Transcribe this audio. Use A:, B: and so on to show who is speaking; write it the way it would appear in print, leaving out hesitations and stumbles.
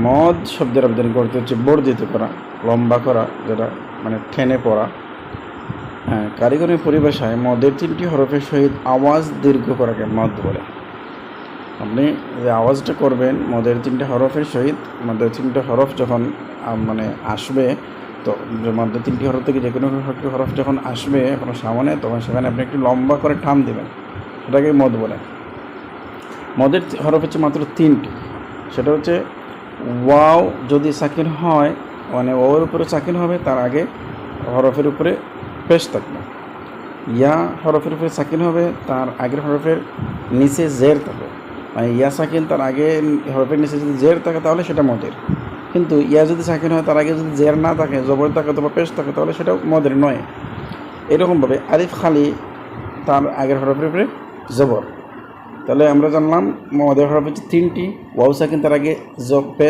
A: মদ শব্দের আবেদন করতে হচ্ছে বর্ধিত করা, লম্বা করা, যেটা মানে টেনে পড়া। হ্যাঁ, কারিগরি পরিভাষায় মদের 3টি হরফের সহিত আওয়াজ দীর্ঘ করাকে মদ বলে। আপনি যে আওয়াজটা করবেন মদের 3টে হরফের সহিত, মদের 3টে হরফ যখন মানে আসবে, তো মদের 3টি হরফ থেকে যে কোনো একটি হরফ যখন আসবে কোনো সামনে, তখন সেখানে আপনি একটু লম্বা করে টান দেবেন, সেটাকে মদ বলে। মদের হরফ হচ্ছে মাত্র 3টি। সেটা হচ্ছে ওয়াও যদি সাকিন হয়, মানে ওর উপরে সাকিন হবে, তার আগে হরফের উপরে পেশ থাকবে। ইয়া হরফের উপরে সাকিন হবে, তার আগের হরফের নিচে জের থাকবে। মানে ইয়া সাকিন, তার আগে হরফের নিচে যদি জের থাকে তাহলে সেটা মদের। কিন্তু ইয়া যদি সাকিন হয়, তার আগে যদি জের না থাকে, জবর থাকে অথবা পেশ থাকে, তাহলে সেটাও মদের নয়। এরকমভাবে আলিফ খালি, তার আগের হরফের উপরে জবর। তাহলে আমরা জানলাম মদের হরফ হচ্ছে 3টি, ওয়াও সাকিন, তার আগে পেশ,